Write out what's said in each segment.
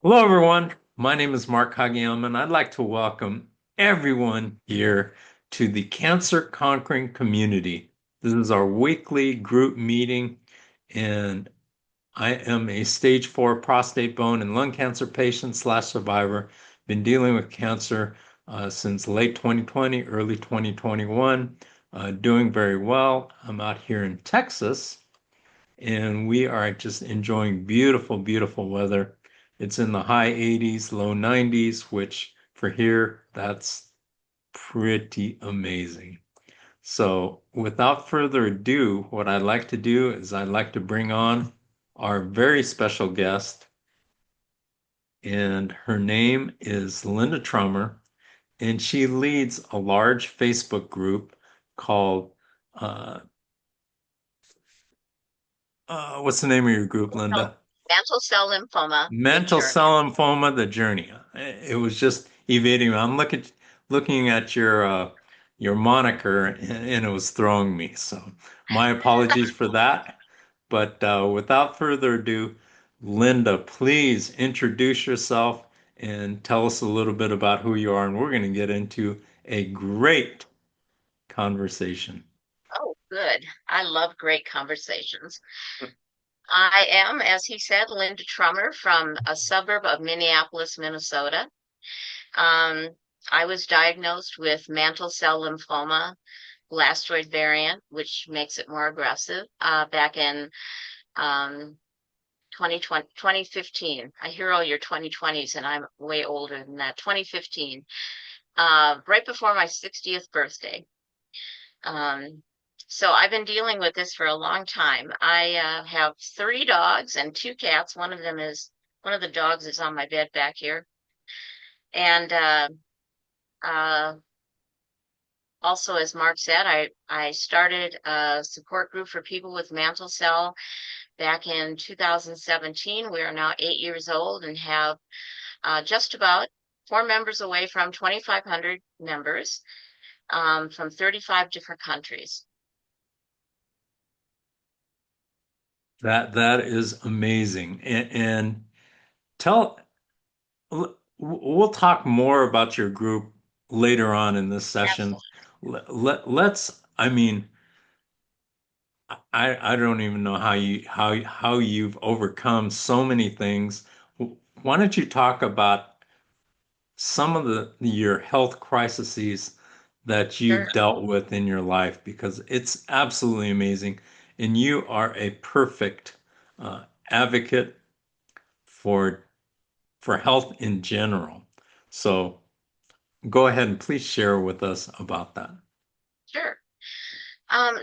Hello, everyone. My name is Mark Hagiyama, and I'd like to welcome everyone here to the Cancer Conquering Community. This is our weekly group meeting, and I am a stage 4 prostate bone and lung cancer patient slash survivor. Been dealing with cancer since late 2020, early 2021. Doing very well. I'm out here in Texas, and we are just enjoying beautiful, beautiful weather. It's in the high 80s, low 90s, which for here, that's pretty amazing. So, without further ado, what I'd like to do is I'd like to bring on our very special guest, and her name is Linda Trummer, and she leads a large Facebook group called uh, what's the name of your group, Cell- Linda? Mantle cell lymphoma, the Mantle journey. cell lymphoma, the journey. It was just evading me. I'm looking at your moniker, and it was throwing me. So my apologies for that. But without further ado, Linda, please introduce yourself and tell us a little bit about who you are, and we're going to get into a great conversation. Oh, good. I love great conversations. I am, as he said, Linda Trummer from a suburb of Minneapolis, Minnesota. Um, I was diagnosed with mantle cell lymphoma, blastoid variant, which makes it more aggressive, back in um, 2015. I hear all your 2020s, and I'm way older than that. 2015, right before my 60th birthday. Um, so I've been dealing with this for a long time. I have three dogs and two cats. One of the dogs is on my bed back here. And uh, also, as Mark said, I started a support group for people with mantle cell back in 2017. We are now 8 years old and have just about four members away from 2,500 members from 35 different countries. That is amazing. And tell we'll talk more about your group later on in this session. Absolutely. Let's, I mean, I don't even know how you've overcome so many things. Why don't you talk about some of the your health crises that Sure. you've dealt with in your life because it's absolutely amazing, and you are a perfect advocate for health in general. So go ahead and please share with us about that. Sure.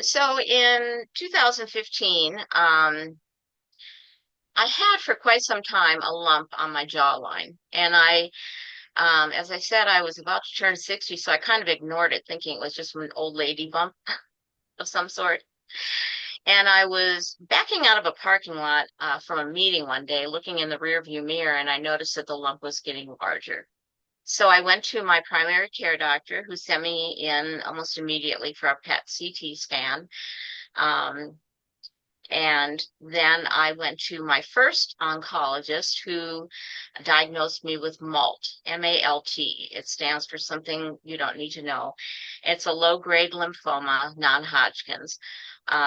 So in 2015, I had for quite some time a lump on my jawline. And as I said, I was about to turn 60, so I kind of ignored it, thinking it was just an old lady bump of some sort. And I was backing out of a parking lot from a meeting one day, looking in the rearview mirror, and I noticed that the lump was getting larger. So I went to my primary care doctor, who sent me in almost immediately for a PET CT scan. Um, And then I went to my first oncologist who diagnosed me with MALT, MALT. It stands for something you don't need to know. It's a low-grade lymphoma, non-Hodgkin's.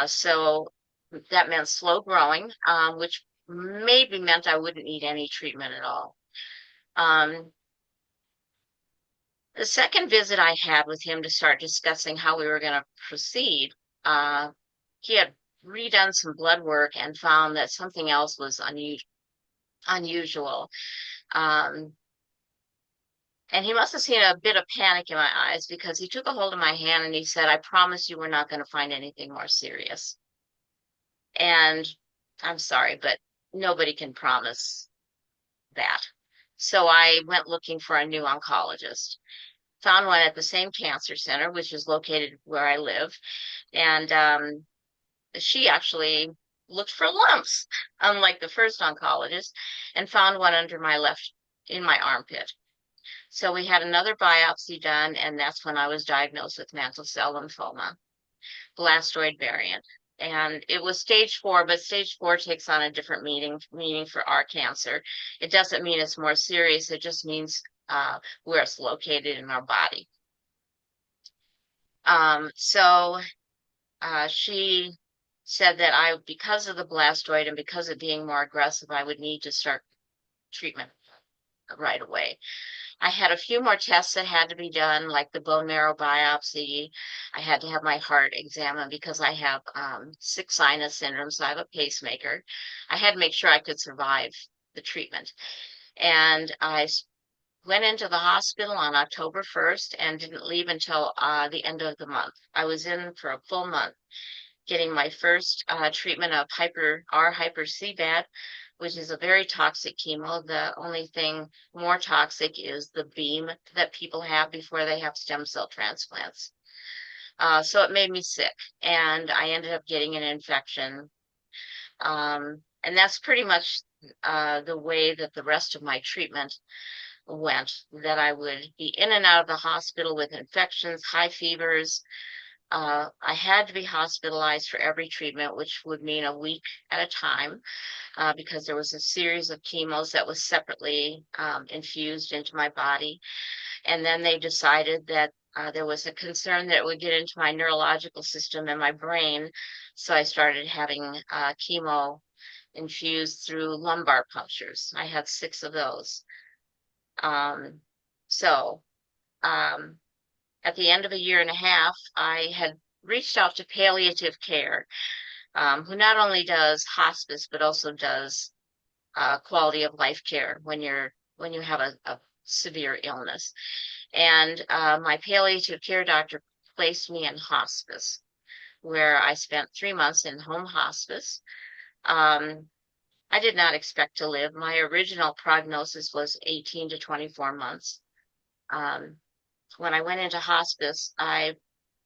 So that meant slow growing, which maybe meant I wouldn't need any treatment at all. Um, the second visit I had with him to start discussing how we were going to proceed, uh, he had redone some blood work and found that something else was unusual. Um, and he must have seen a bit of panic in my eyes because he took a hold of my hand and he said, "I promise you we're not going to find anything more serious." And I'm sorry, but nobody can promise that. So I went looking for a new oncologist, found one at the same cancer center, which is located where I live. And she actually looked for lumps, unlike the first oncologist, and found one under my left in my armpit. So we had another biopsy done, and that's when I was diagnosed with mantle cell lymphoma, blastoid variant. and it was stage 4, but stage 4 takes on a different meaning for our cancer. It doesn't mean it's more serious. It just means where it's located in our body. So she said that because of the blastoid and because of being more aggressive, I would need to start treatment right away. I had a few more tests that had to be done, like the bone marrow biopsy. I had to have my heart examined because I have sick sinus syndrome, so I have a pacemaker. I had to make sure I could survive the treatment. And went into the hospital on October 1st and didn't leave until the end of the month. I was in for a full month getting my first treatment of hyper CBAT, which is a very toxic chemo. The only thing more toxic is the beam that people have before they have stem cell transplants. So it made me sick, and I ended up getting an infection. And that's pretty much the way that the rest of my treatment went, that I would be in and out of the hospital with infections, high fevers. I had to be hospitalized for every treatment, which would mean a week at a time, because there was a series of chemos that was separately infused into my body. And then they decided that there was a concern that it would get into my neurological system and my brain. So I started having chemo infused through lumbar punctures. I had 6 of those. Um, so um, at the end of a year and a half, I had reached out to palliative care, who not only does hospice but also does quality of life care when you have a severe illness. And my palliative care doctor placed me in hospice, where I spent 3 months in home hospice. Um, I did not expect to live. My original prognosis was 18 to 24 months. Um, when I went into hospice, I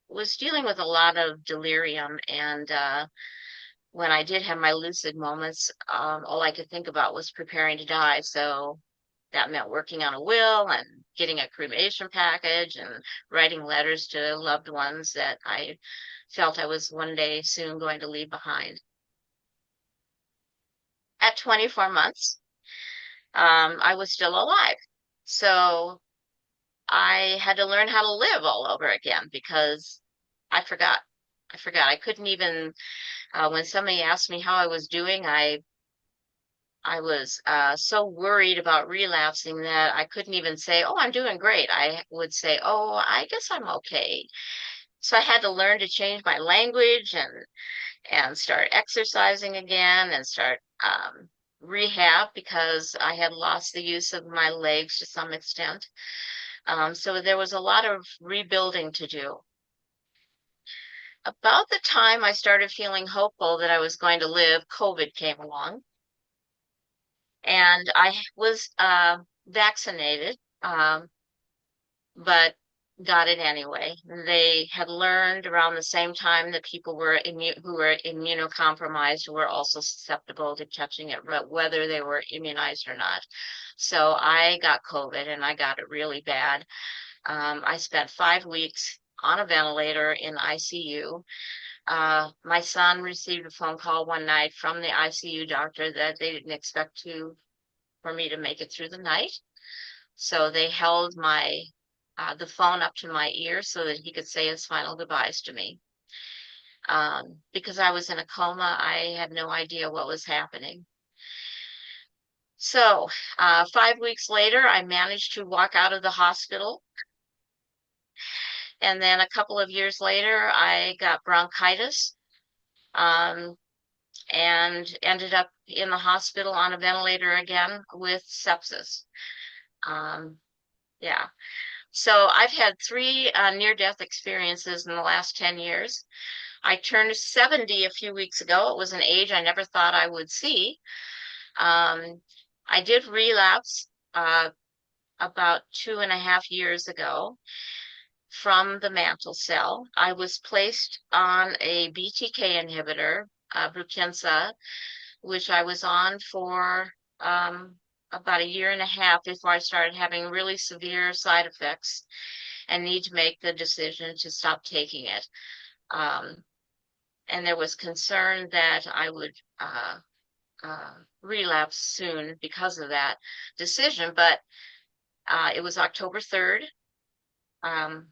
was dealing with a lot of delirium, and when I did have my lucid moments, all I could think about was preparing to die. So that meant working on a will and getting a cremation package and writing letters to loved ones that I felt I was one day soon going to leave behind. At 24 months, I was still alive. So I had to learn how to live all over again because I forgot. I forgot. I couldn't even, when somebody asked me how I was doing, I was so worried about relapsing that I couldn't even say, "Oh, I'm doing great." I would say, "Oh, I guess I'm okay." So I had to learn to change my language and start exercising again and start rehab because I had lost the use of my legs to some extent. So there was a lot of rebuilding to do. About the time I started feeling hopeful that I was going to live, COVID came along, and I was vaccinated, but got it anyway. They had learned around the same time that people who were immunocompromised were also susceptible to catching it, whether they were immunized or not. So I got COVID, and I got it really bad. I spent 5 weeks on a ventilator in ICU. My son received a phone call one night from the ICU doctor that they didn't expect for me to make it through the night. So they held the phone up to my ear so that he could say his final goodbyes to me. Because I was in a coma, I had no idea what was happening. So 5 weeks later, I managed to walk out of the hospital. And then a couple of years later, I got bronchitis. Um, and ended up in the hospital on a ventilator again with sepsis. Um, yeah. So I've had 3 near-death experiences in the last 10 years. I turned 70 a few weeks ago. It was an age I never thought I would see. Um, I did relapse about 2.5 years ago from the mantle cell. I was placed on a BTK inhibitor, Brukinsa, which I was on for about a year and a half before I started having really severe side effects and need to make the decision to stop taking it. Um, and there was concern that I would relapse soon because of that decision. But it was October 3rd, um,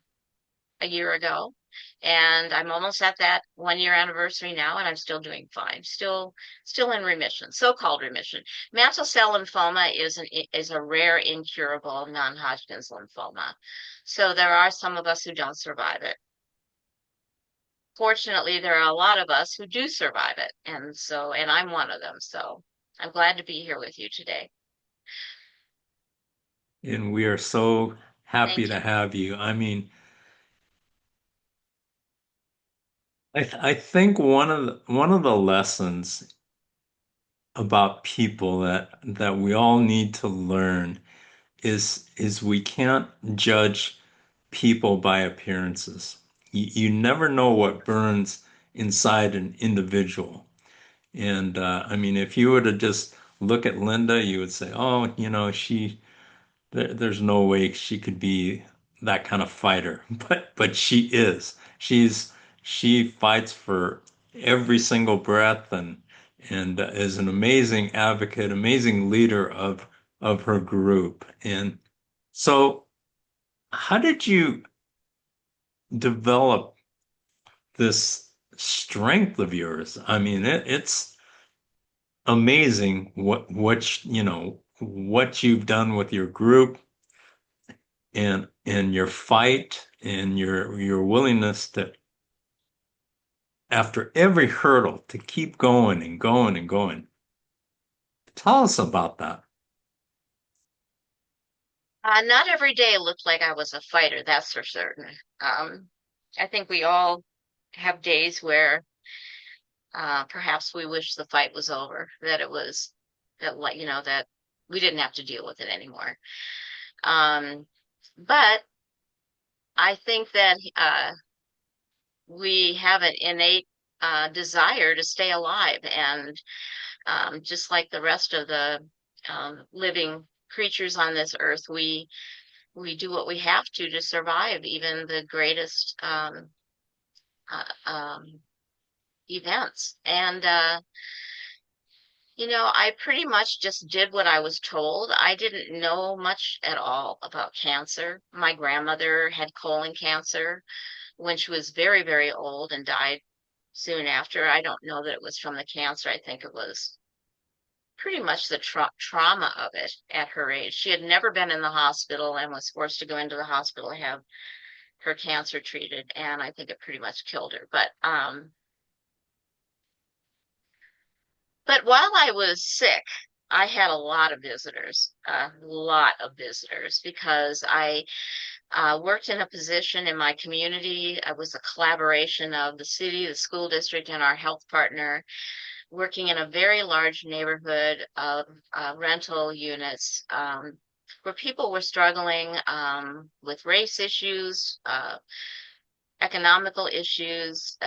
a year ago, and I'm almost at that 1 year anniversary now, and I'm still doing fine. Still in remission, so-called remission. Mantle cell lymphoma is a rare, incurable non-Hodgkin's lymphoma. So there are some of us who don't survive it. Fortunately, there are a lot of us who do survive it, and I'm one of them. So I'm glad to be here with you today. And we are so happy Thank you. to have you. I mean, I think one of the lessons about people that we all need to learn is we can't judge people by appearances. You never know what burns inside an individual. And I mean, if you were to just look at Linda, you would say, "Oh, you know, there's no way she could be that kind of fighter." But she is. She fights for every single breath and is an amazing advocate, amazing leader of her group. And so, how did you develop this strength of yours? I mean, it's amazing you know what you've done with your group and your fight and your willingness to after every hurdle to keep going and going and going. Tell us about that. Not every day looked like I was a fighter, that's for certain. I think we all have days where perhaps we wish the fight was over, that it was that like that we didn't have to deal with it anymore. Um, but I think that we have an innate desire to stay alive, and just like the rest of the living creatures on this earth, we do what we have to survive even the greatest uh, um, events. And I pretty much just did what I was told. I didn't know much at all about cancer. My grandmother had colon cancer when she was very, very old and died soon after. I don't know that it was from the cancer. I think it was pretty much the trauma of it at her age. She had never been in the hospital and was forced to go into the hospital to have her cancer treated, and I think it pretty much killed her. But while I was sick, I had a lot of visitors, because I worked in a position in my community. I was a collaboration of the city, the school district, and our health partner, working in a very large neighborhood of rental units, where people were struggling with race issues, economical issues.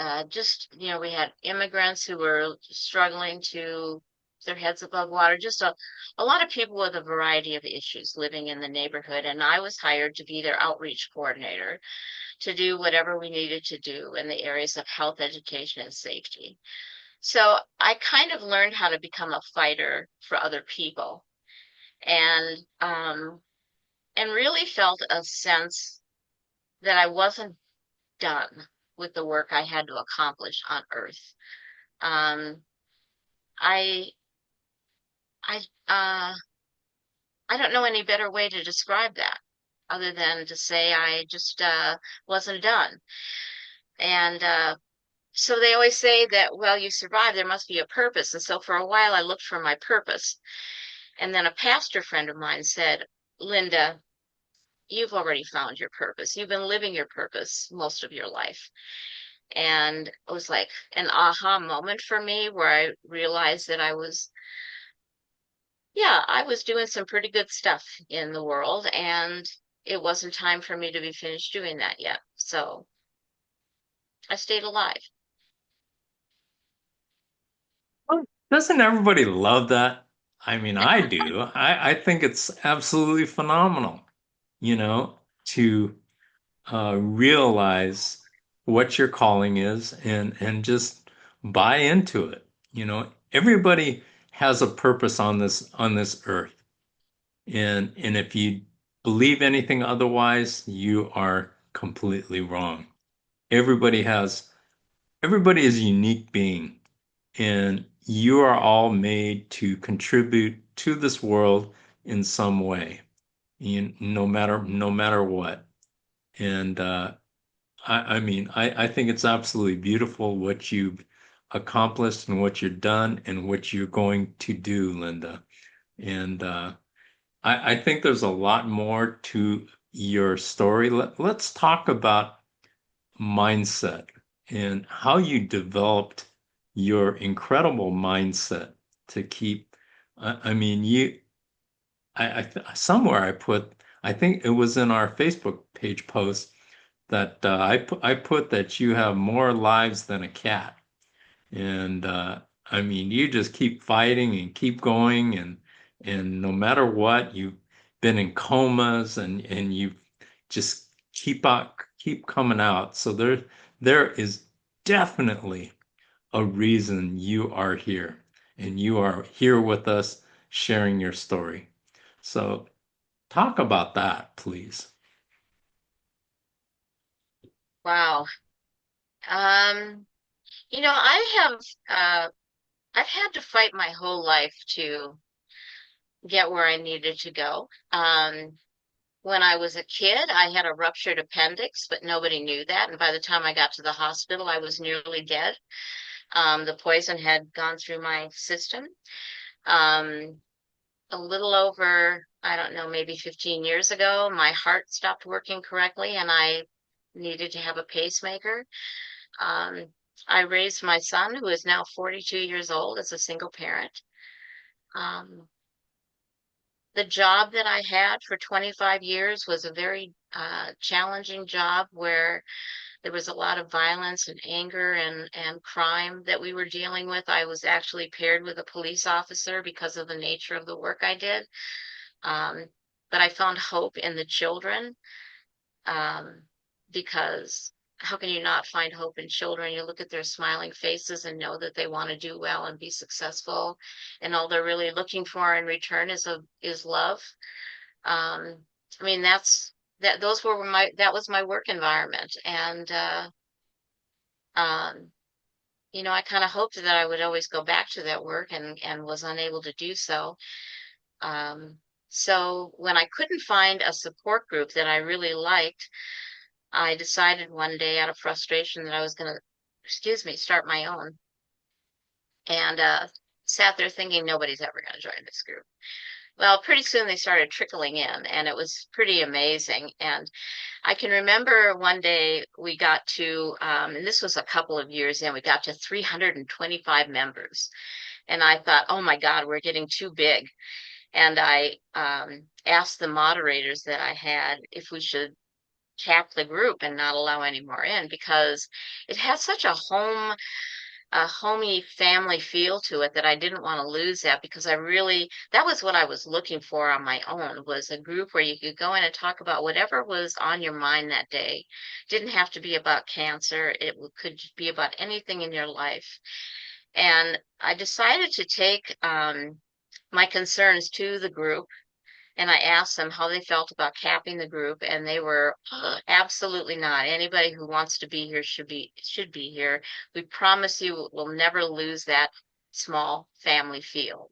We had immigrants who were struggling to keep their heads above water. Just a lot of people with a variety of issues living in the neighborhood. And I was hired to be their outreach coordinator to do whatever we needed to do in the areas of health, education, and safety. So I kind of learned how to become a fighter for other people, and really felt a sense that I wasn't done with the work I had to accomplish on Earth. Um, I I I don't know any better way to describe that other than to say I just wasn't done. And so they always say that, well, you survived, there must be a purpose. And so for a while I looked for my purpose. And then a pastor friend of mine said, Linda, you've already found your purpose. You've been living your purpose most of your life. And it was like an aha moment for me where I realized that I was doing some pretty good stuff in the world, and it wasn't time for me to be finished doing that yet. So I stayed alive. Well, doesn't everybody love that? I mean, I do. I think it's absolutely phenomenal, you know, to realize what your calling is and just buy into it. Everybody has a purpose on this earth. And if you believe anything otherwise, you are completely wrong. Everybody has everybody is a unique being, and you are all made to contribute to this world in some way, no matter what. And I mean, I think it's absolutely beautiful what you've accomplished and what you've done and what you're going to do, Linda. And I think there's a lot more to your story. Let's talk about mindset and how you developed your incredible mindset to keep. I mean, somewhere I think it was in our Facebook page post that I put that you have more lives than a cat. And I mean, you just keep fighting and keep going, and no matter what, you've been in comas, and you just keep coming out. So there is definitely a reason you are here, and you are here with us sharing your story. So talk about that, please. Wow. Um, I have I've had to fight my whole life to get where I needed to go. When I was a kid, I had a ruptured appendix, but nobody knew that. And by the time I got to the hospital, I was nearly dead. The poison had gone through my system. Um, a little over, I don't know, maybe 15 years ago, my heart stopped working correctly and I needed to have a pacemaker. Um, I raised my son, who is now 42 years old, as a single parent. Um, the job that I had for 25 years was a very challenging job where there was a lot of violence and anger and crime that we were dealing with. I was actually paired with a police officer because of the nature of the work I did. Um, but I found hope in the children, um, because how can you not find hope in children? You look at their smiling faces and know that they want to do well and be successful, and all they're really looking for in return is love. Um, I mean, that was my work environment, and um, I kind of hoped that I would always go back to that work, and was unable to do so. Um, so when I couldn't find a support group that I really liked, I decided one day out of frustration that I was going to, excuse me, start my own. And sat there thinking nobody's ever going to join this group. Well, pretty soon they started trickling in, and it was pretty amazing. And I can remember one day we got to, and this was a couple of years in, we got to 325 members. And I thought, oh my God, we're getting too big. And I asked the moderators that I had if we should cap the group and not allow any more in, because it had such a homey family feel to it that I didn't want to lose that, because that was what I was looking for on my own, was a group where you could go in and talk about whatever was on your mind that day. Didn't have to be about cancer. Could be about anything in your life. And I decided to take my concerns to the group, and I asked them how they felt about capping the group, and they were absolutely not. Anybody who wants to be here should be here. We promise you we'll never lose that small family feel.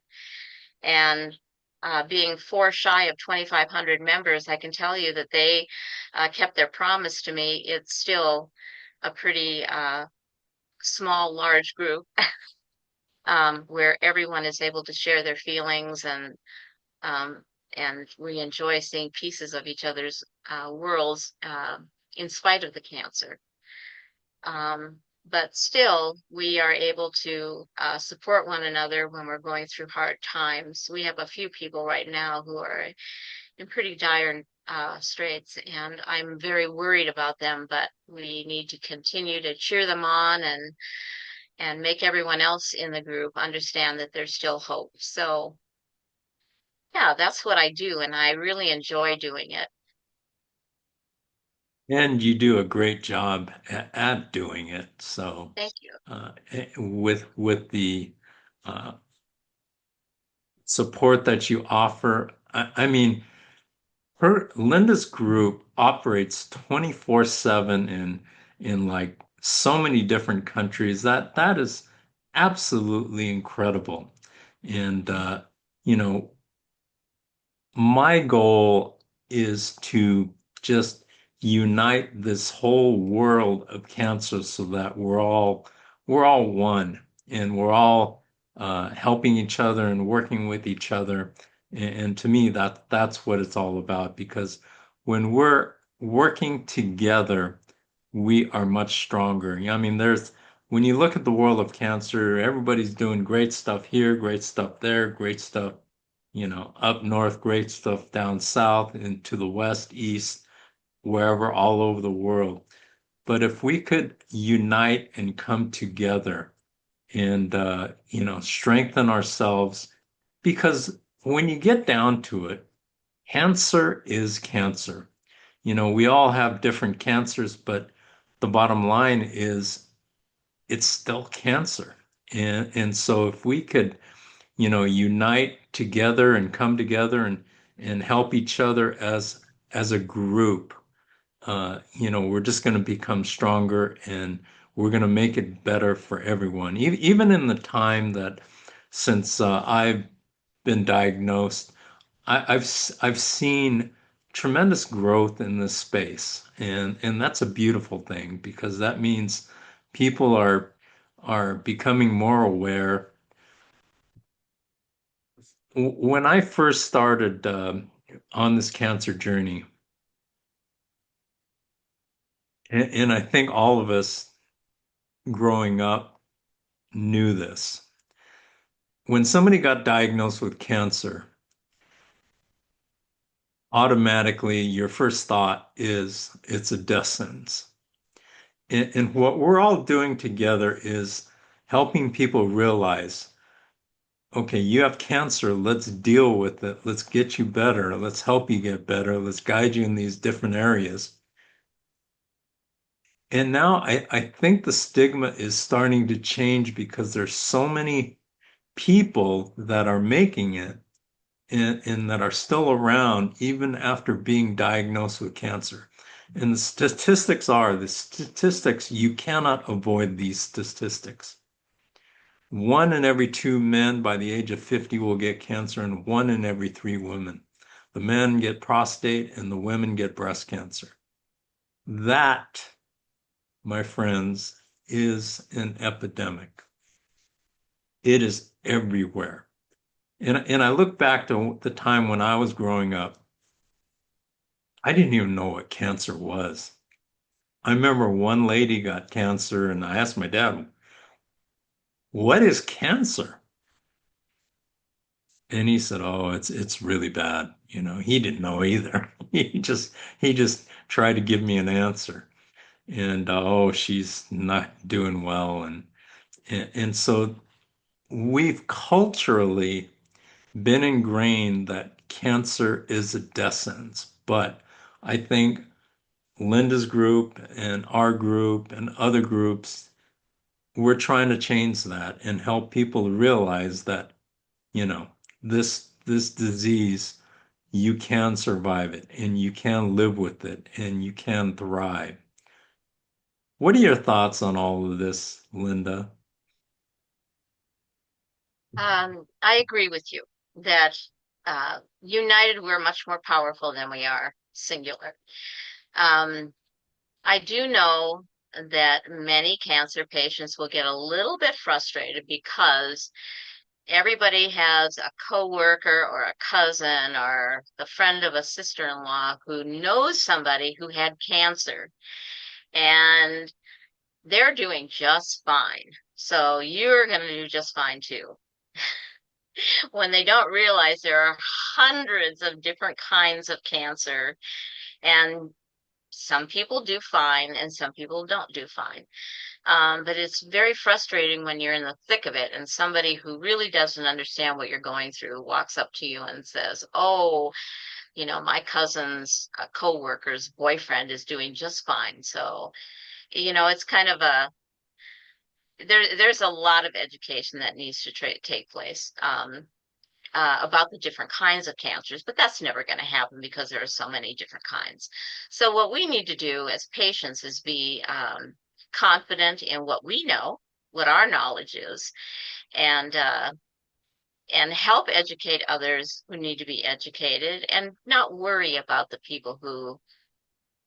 And being four shy of 2,500 members, I can tell you that they kept their promise to me. It's still a pretty small, large group, where everyone is able to share their feelings, um, and we enjoy seeing pieces of each other's worlds, in spite of the cancer. But still, we are able to support one another when we're going through hard times. We have a few people right now who are in pretty dire straits, and I'm very worried about them, but we need to continue to cheer them on, and make everyone else in the group understand that there's still hope. So yeah, that's what I do, and I really enjoy doing it. And you do a great job at doing it. So, Thank you. with the uh, support that you offer, I mean, Linda's group operates 24/7 in like so many different countries. That is absolutely incredible. And you know, my goal is to just unite this whole world of cancer so that we're all one and we're all helping each other and working with each other. And to me, that's what it's all about because when we're working together, we are much stronger. I mean, when you look at the world of cancer, everybody's doing great stuff here, great stuff there, great stuff up north, great stuff down south, and to the west, east, wherever, all over the world. But if we could unite and come together and, strengthen ourselves, because when you get down to it, cancer is cancer. We all have different cancers, but the bottom line is it's still cancer. And so if we could unite together and come together and help each other as a group. We're just going to become stronger and we're going to make it better for everyone. Even in the time that since I've been diagnosed, I've seen tremendous growth in this space, and that's a beautiful thing because that means people are becoming more aware. When I first started on this cancer journey, and I think all of us growing up knew this, when somebody got diagnosed with cancer, automatically your first thought is it's a death sentence. And what we're all doing together is helping people realize, okay, you have cancer, let's deal with it, let's get you better, let's help you get better, let's guide you in these different areas. And now I think the stigma is starting to change because there's so many people that are making it and that are still around even after being diagnosed with cancer. And the statistics, you cannot avoid these statistics. One in every two men by the age of 50 will get cancer, and one in every three women. The men get prostate, and the women get breast cancer. That, my friends, is an epidemic. It is everywhere. And I look back to the time when I was growing up, I didn't even know what cancer was. I remember one lady got cancer, and I asked my dad, "What is cancer?" And he said, "Oh, it's really bad." He didn't know either. He just tried to give me an answer. And oh, she's not doing well, and so we've culturally been ingrained that cancer is a death sentence. But I think Linda's group and our group and other groups, we're trying to change that and help people realize that, you know, this disease, you can survive it and you can live with it and you can thrive. What are your thoughts on all of this, Linda? I agree with you that united we're much more powerful than we are singular. Um, I do know that many cancer patients will get a little bit frustrated because everybody has a coworker or a cousin or the friend of a sister-in-law who knows somebody who had cancer and they're doing just fine. So you're going to do just fine too. When they don't realize there are hundreds of different kinds of cancer, and some people do fine and some people don't do fine. But it's very frustrating when you're in the thick of it and somebody who really doesn't understand what you're going through walks up to you and says, "Oh, my cousin's co-worker's boyfriend is doing just fine. So, it's kind of there's a lot of education that needs to take place. About the different kinds of cancers, but that's never going to happen because there are so many different kinds. So what we need to do as patients is be confident in what we know, what our knowledge is, and uh, and help educate others who need to be educated, and not worry about the people who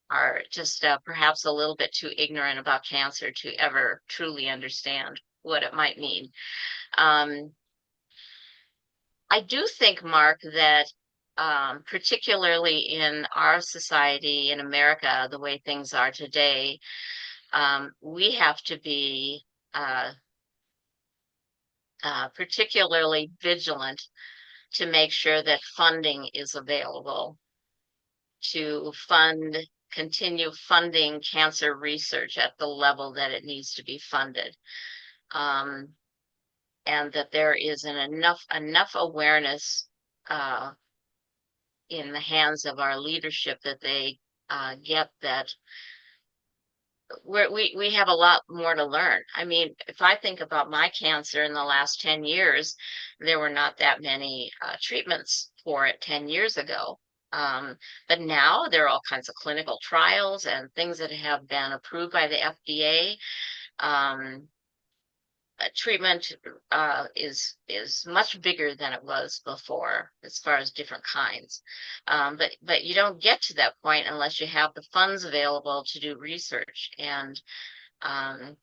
are just perhaps a little bit too ignorant about cancer to ever truly understand what it might mean. Um, I do think, Mark, that particularly in our society in America, the way things are today, we have to be uh, particularly vigilant to make sure that funding is available to continue funding cancer research at the level that it needs to be funded. Um, and that there is enough awareness uh, in the hands of our leadership that they get that we have a lot more to learn. I mean, if I think about my cancer in the last 10 years, there were not that many treatments for it 10 years ago. But now there are all kinds of clinical trials and things that have been approved by the FDA. Um, Treatment is much bigger than it was before as far as different kinds. But you don't get to that point unless you have the funds available to do research. And um,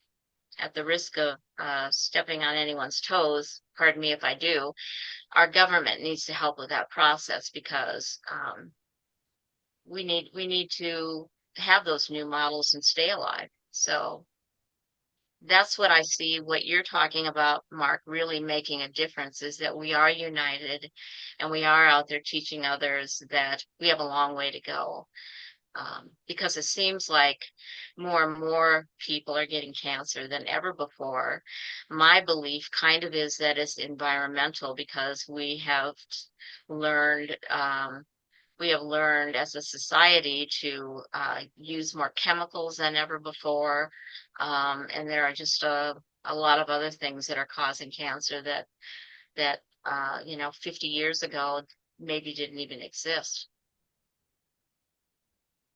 at the risk of stepping on anyone's toes, pardon me if I do, our government needs to help with that process because we need to have those new models and stay alive. So that's what I see what you're talking about, Mark, really making a difference is that we are united and we are out there teaching others that we have a long way to go. Because it seems like more and more people are getting cancer than ever before. My belief kind of is that it's environmental because learned we have learned as a society to use more chemicals than ever before. And there are just a lot of other things that are causing cancer that 50 years ago maybe didn't even exist.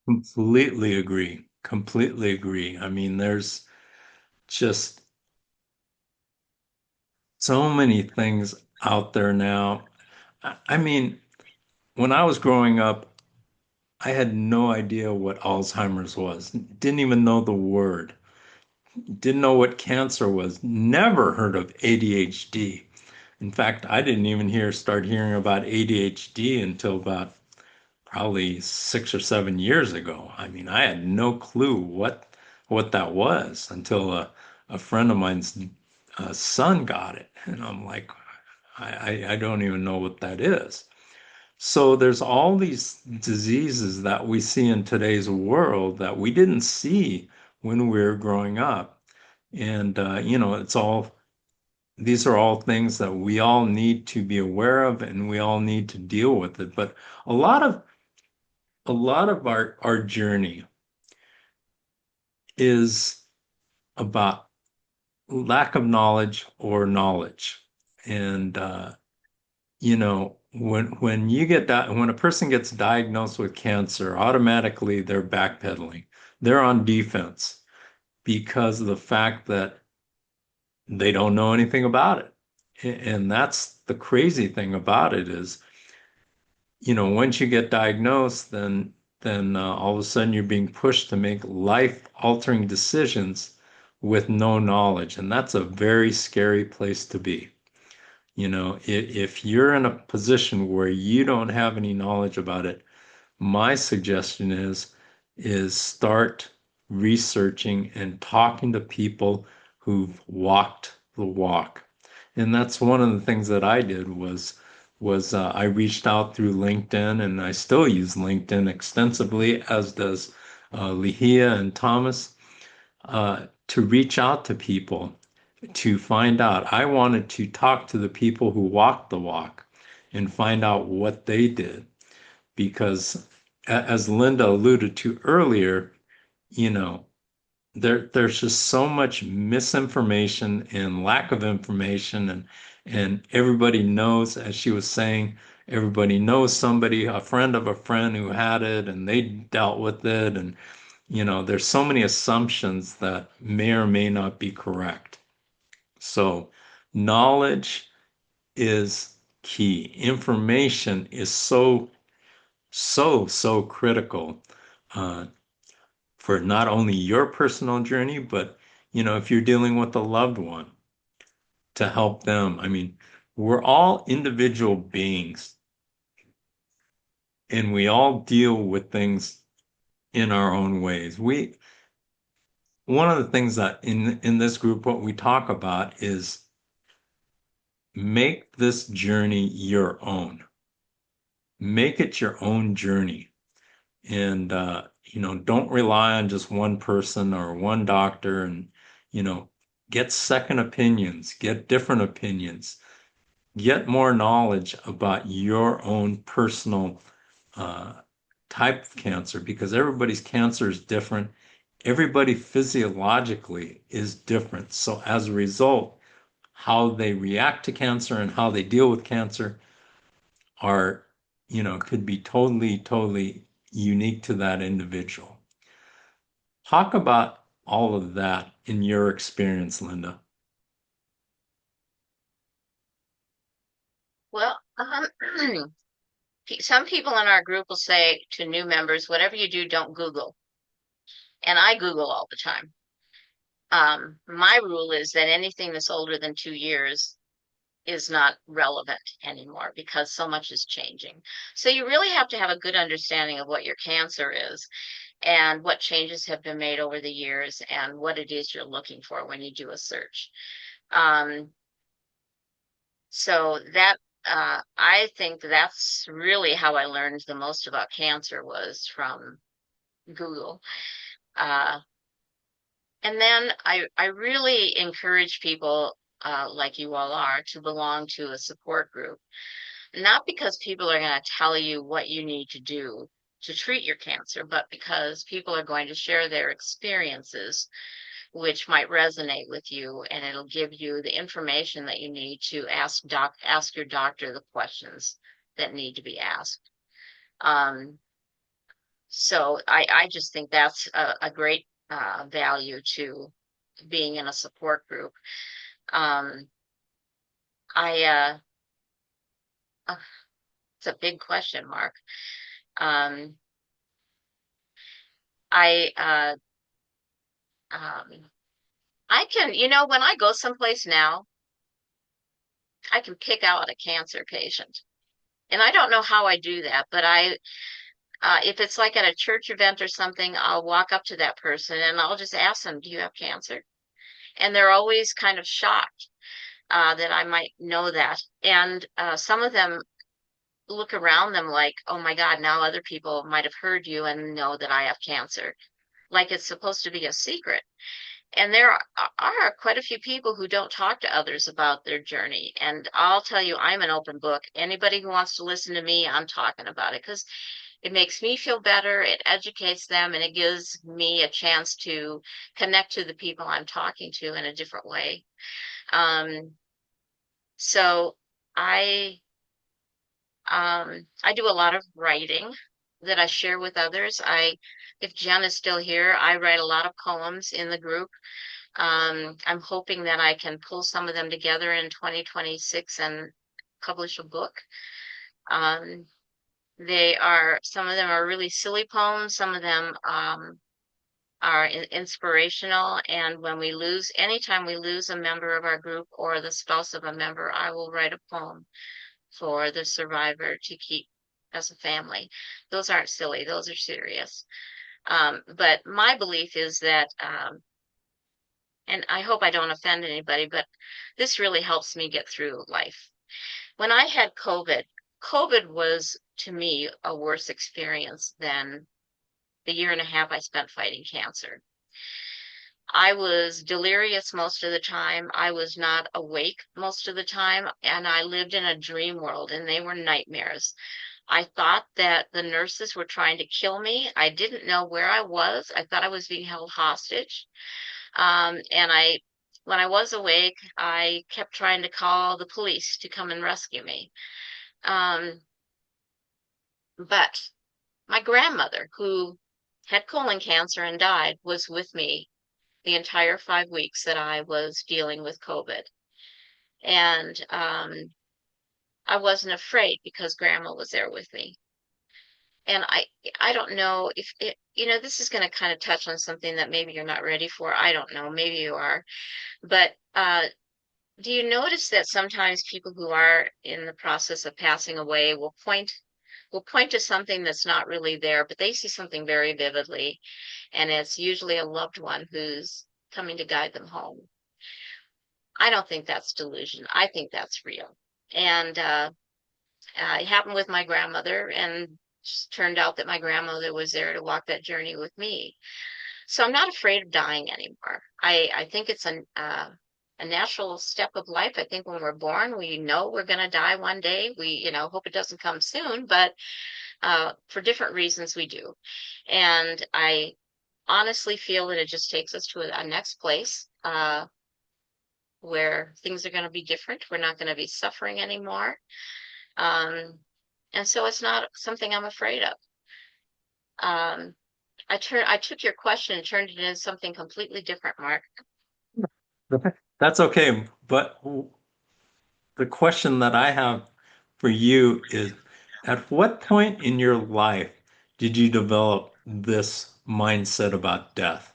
Completely agree. Completely agree. I mean, there's just so many things out there now. I mean, when I was growing up, I had no idea what Alzheimer's was. Didn't even know the word. Didn't know what cancer was. Never heard of ADHD. In fact, I didn't even start hearing about ADHD until about probably 6 or 7 years ago. I mean, I had no clue what that was until a friend of mine's son got it, and I'm like, I don't even know what that is. So there's all these diseases that we see in today's world that we didn't see when we were growing up. And it's all these are all things that we all need to be aware of and we all need to deal with it. But a lot of our journey is about lack of knowledge or knowledge. And when a person gets diagnosed with cancer, automatically they're backpedaling. They're on defense because of the fact that they don't know anything about it. And that's the crazy thing about it is, once you get diagnosed, then all of a sudden you're being pushed to make life-altering decisions with no knowledge, and that's a very scary place to be. If you're in a position where you don't have any knowledge about it, my suggestion is start researching and talking to people who've walked the walk. And that's one of the things that I did was I reached out through LinkedIn, and I still use LinkedIn extensively, as does Lihia and Thomas, to reach out to people to find out. I wanted to talk to the people who walked the walk and find out what they did. because as Linda alluded to earlier, you know, there's just so much misinformation and lack of information and everybody knows, as she was saying, everybody knows somebody, a friend of a friend who had it and they dealt with it. And, there's so many assumptions that may or may not be correct. So knowledge is key. Information is so critical uh, for not only your personal journey, but if you're dealing with a loved one, to help them. I mean, we're all individual beings and we all deal with things in our own ways. One of the things that in this group, what we talk about is make this journey your own. Make it your own journey. And don't rely on just one person or one doctor, and you know get second opinions, get different opinions, get more knowledge about your own personal uh, type of cancer, because everybody's cancer is different. Everybody physiologically is different, so as a result, how they react to cancer and how they deal with cancer are, could be totally unique to that individual. Talk about all of that in your experience, Linda. Well, some people in our group will say to new members, whatever you do, don't Google. And I Google all the time. My rule is that anything that's older than 2 years is not relevant anymore because so much is changing. So you really have to have a good understanding of what your cancer is and what changes have been made over the years and what it is you're looking for when you do a search. Um, so that I think that's really how I learned the most about cancer was from Google. Uh, and then I really encourage people like you all are to belong to a support group, not because people are going to tell you what you need to do to treat your cancer, but because people are going to share their experiences, which might resonate with you, and it'll give you the information that you need to ask your doctor the questions that need to be asked. Um, so I just think that's a great value to being in a support group. Um, I uh, it's a big question, Mark. Um, I um, I can, when I go someplace now, I can pick out a cancer patient. And I don't know how I do that, but if it's like at a church event or something, I'll walk up to that person and I'll just ask them, do you have cancer? And they're always kind of shocked that I might know that. And some of them look around them like, oh my God, now other people might have heard you and know that I have cancer. Like it's supposed to be a secret. And there are quite a few people who don't talk to others about their journey. And I'll tell you, I'm an open book. Anybody who wants to listen to me, I'm talking about it because it makes me feel better, it educates them, and it gives me a chance to connect to the people I'm talking to in a different way. Um, so I I do a lot of writing that I share with others. If Jen is still here, I write a lot of poems in the group. I'm hoping that I can pull some of them together in 2026 and publish a book. Um, some of them are really silly poems, some of them are inspirational. And anytime we lose a member of our group or the spouse of a member, I will write a poem for the survivor to keep as a family. Those aren't silly, those are serious. But my belief is that and I hope I don't offend anybody, but this really helps me get through life. When I had COVID was to me a worse experience than the year and a half I spent fighting cancer. I was delirious most of the time. I was not awake most of the time, and I lived in a dream world, and they were nightmares. I thought that the nurses were trying to kill me. I didn't know where I was. I thought I was being held hostage. And when I was awake, I kept trying to call the police to come and rescue me. Um, but my grandmother, who had colon cancer and died, was with me the entire 5 weeks that I was dealing with COVID. And I wasn't afraid because grandma was there with me. And I don't know if it, this is going to kind of touch on something that maybe you're not ready for. I don't know, maybe you are. But do you notice that sometimes people who are in the process of passing away will point to something that's not really there, but they see something very vividly, and it's usually a loved one who's coming to guide them home. I don't think that's delusion. I think that's real. And it happened with my grandmother, and just turned out that my grandmother was there to walk that journey with me. So I'm not afraid of dying anymore. I think it's a natural step of life. I think when we're born, we know we're going to die one day. We, hope it doesn't come soon, but for different reasons we do. And I honestly feel that it just takes us to a next place where things are going to be different. We're not going to be suffering anymore. Um, and so it's not something I'm afraid of. Um, I took your question and turned it into something completely different, Mark. That's okay. But the question that I have for you is, at what point in your life did you develop this mindset about death?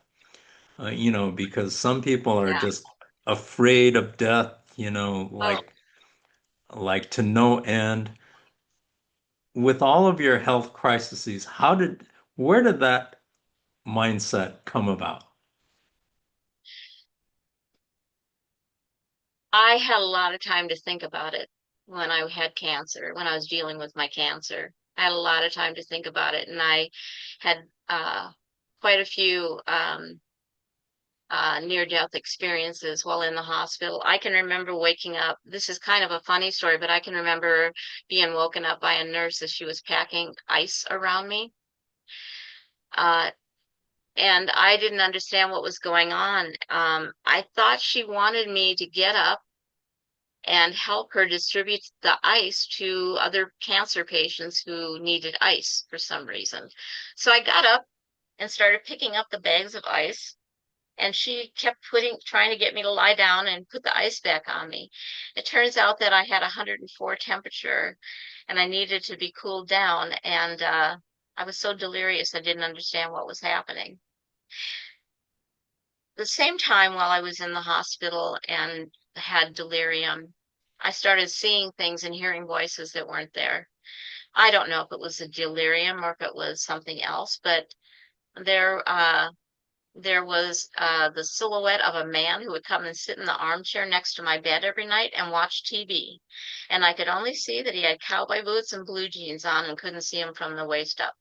Because some people are Yeah. just afraid of death, Oh, like to no end. With all of your health crises, where did that mindset come about? I had a lot of time to think about it when I had cancer, when I was dealing with my cancer. I had a lot of time to think about it, and I had quite a few near-death experiences while in the hospital. I can remember waking up. This is kind of a funny story, but I can remember being woken up by a nurse as she was packing ice around me. Uh, and I didn't understand what was going on. I thought she wanted me to get up and help her distribute the ice to other cancer patients who needed ice for some reason. So I got up and started picking up the bags of ice, and she kept trying to get me to lie down and put the ice back on me. It turns out that I had 104 temperature and I needed to be cooled down, and I was so delirious I didn't understand what was happening. The same time while I was in the hospital and had delirium, I started seeing things and hearing voices that weren't there. I don't know if it was a delirium or if it was something else, but there there was the silhouette of a man who would come and sit in the armchair next to my bed every night and watch TV. And I could only see that he had cowboy boots and blue jeans on and couldn't see him from the waist up.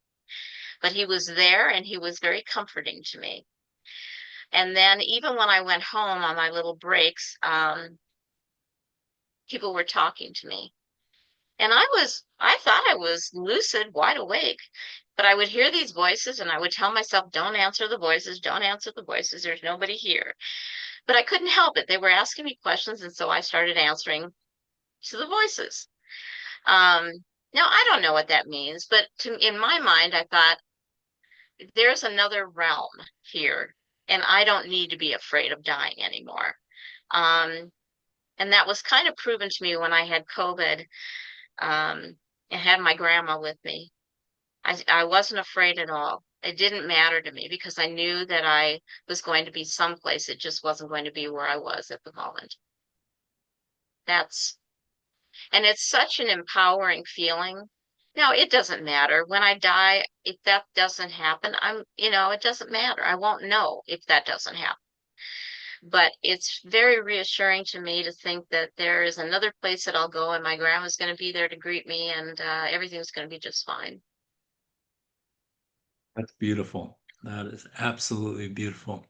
But he was there and he was very comforting to me. And then even when I went home on my little breaks, people were talking to me. And I thought I was lucid, wide awake, but I would hear these voices and I would tell myself, don't answer the voices, don't answer the voices, there's nobody here. But I couldn't help it. They were asking me questions, and so I started answering to the voices. Um, Now, I don't know what that means, but in my mind, I thought, there's another realm here, and I don't need to be afraid of dying anymore. Um, and that was kind of proven to me when I had COVID, and had my grandma with me. I wasn't afraid at all. It didn't matter to me because I knew that I was going to be someplace. It just wasn't going to be where I was at the moment. That's, and it's such an empowering feeling. Now, it doesn't matter. When I die, if that doesn't happen, it doesn't matter. I won't know if that doesn't happen. But it's very reassuring to me to think that there is another place that I'll go and my grandma's going to be there to greet me, and everything's going to be just fine. That's beautiful. That is absolutely beautiful.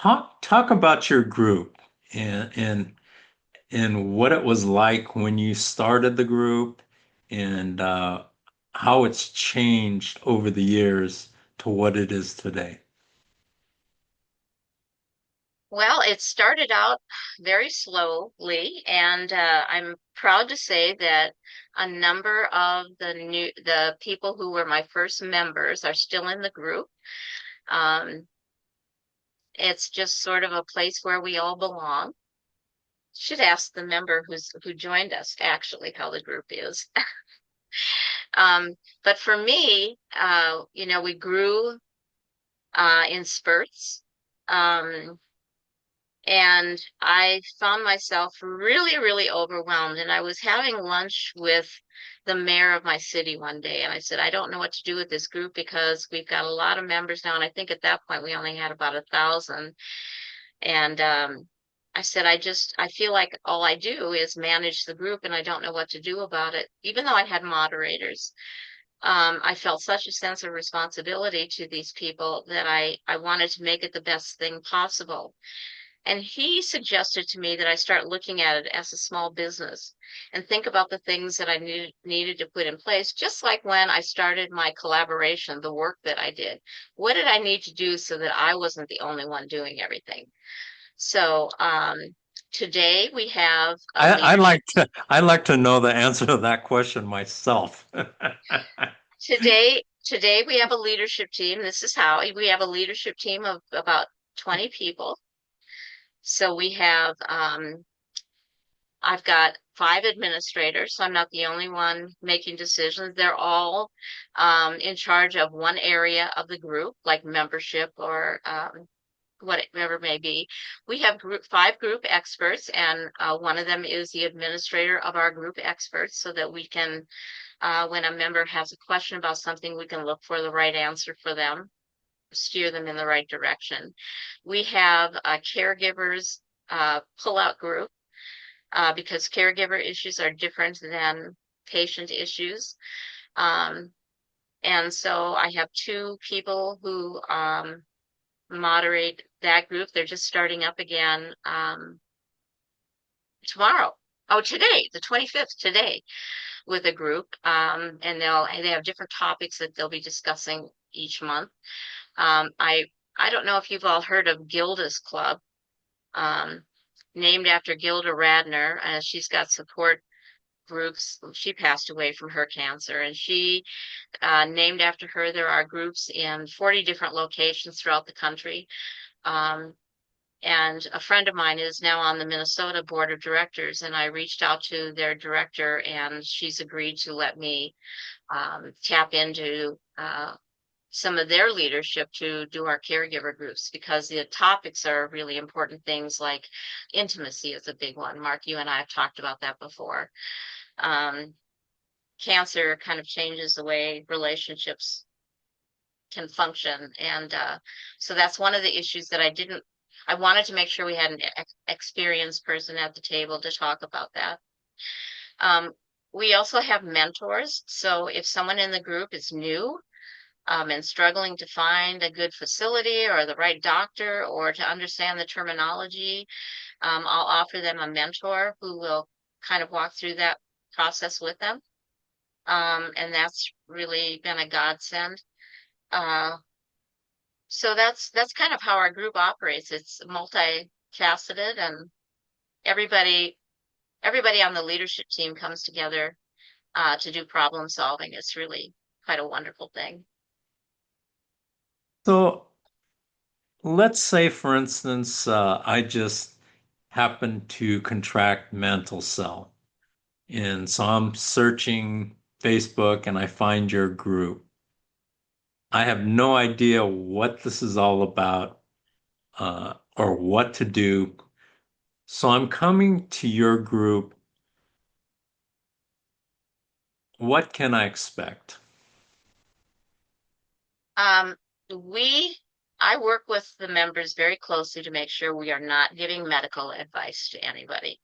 Talk about your group and what it was like when you started the group and how it's changed over the years to what it is today. Well, it started out very slowly, and I'm proud to say that a number of the people who were my first members are still in the group. Um, it's just sort of a place where we all belong. Should ask the member who joined us actually how the group is. But for me, we grew in spurts. Um, And I found myself really, really overwhelmed. And I was having lunch with the mayor of my city one day, and I said, I don't know what to do with this group because we've got a lot of members now. And I think at that point we only had about 1,000. And I said, I feel like all I do is manage the group, and I don't know what to do about it. Even though I had moderators, I felt such a sense of responsibility to these people that I wanted to make it the best thing possible. And he suggested to me that I start looking at it as a small business and think about the things that I needed to put in place, just like when I started my collaboration, the work that I did. What did I need to do so that I wasn't the only one doing everything? So today we have a leadership. I'd like to know the answer to that question myself. Today we have a leadership team. This is how we have a leadership team of about 20 people. So we have I've got 5 administrators, so I'm not the only one making decisions. They're all in charge of one area of the group, like membership or whatever it may be. We have 5 group experts, and one of them is the administrator of our group experts, so that we can, when a member has a question about something, we can look for the right answer for them, steer them in the right direction. We have a caregivers pull-out group because caregiver issues are different than patient issues. Um, and so I have 2 people who moderate that group. They're just starting up again tomorrow. Oh, today, the 25th, today, with a group. And they have different topics that they'll be discussing each month. Um, I I don't know if you've all heard of Gilda's Club, um, named after Gilda Radner. She's got support groups. She passed away from her cancer, and she named after her. There are groups in 40 different locations throughout the country. Um, and a friend of mine is now on the Minnesota Board of Directors, and I reached out to their director, and she's agreed to let me tap into some of their leadership to do our caregiver groups because the topics are really important things like intimacy is a big one. Mark, you and I have talked about that before. Um, Cancer kind of changes the way relationships can function. And so that's one of the issues that I wanted to make sure we had an experienced person at the table to talk about that. Um, we also have mentors. So if someone in the group is new, and struggling to find a good facility or the right doctor or to understand the terminology, I'll offer them a mentor who will kind of walk through that process with them. And that's really been a godsend. Uh, so that's kind of how our group operates. It's multifaceted, and everybody everybody on the leadership team comes together to do problem solving. It's really quite a wonderful thing. So let's say, for instance, I just happen to contract mantle cell. And so I'm searching Facebook and I find your group. I have no idea what this is all about or what to do. So I'm coming to your group. What can I expect? Um, we, I work with the members very closely to make sure we are not giving medical advice to anybody.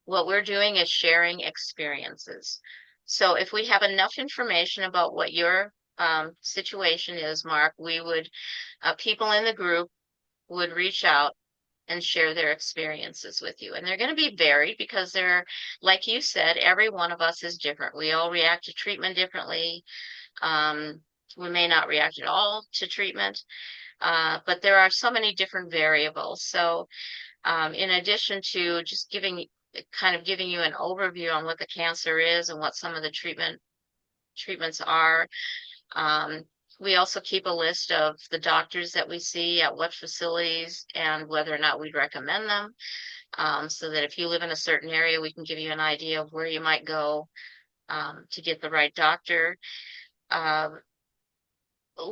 What we're doing is sharing experiences. So if we have enough information about what your situation is, Mark, people in the group would reach out and share their experiences with you. And they're going to be varied because they're, like you said, every one of us is different. We all react to treatment differently. Um, we may not react at all to treatment, but there are so many different variables. So, in addition to just giving you an overview on what the cancer is and what some of the treatments are, um, we also keep a list of the doctors that we see at what facilities and whether or not we'd recommend them, so that if you live in a certain area, we can give you an idea of where you might go to get the right doctor. Um,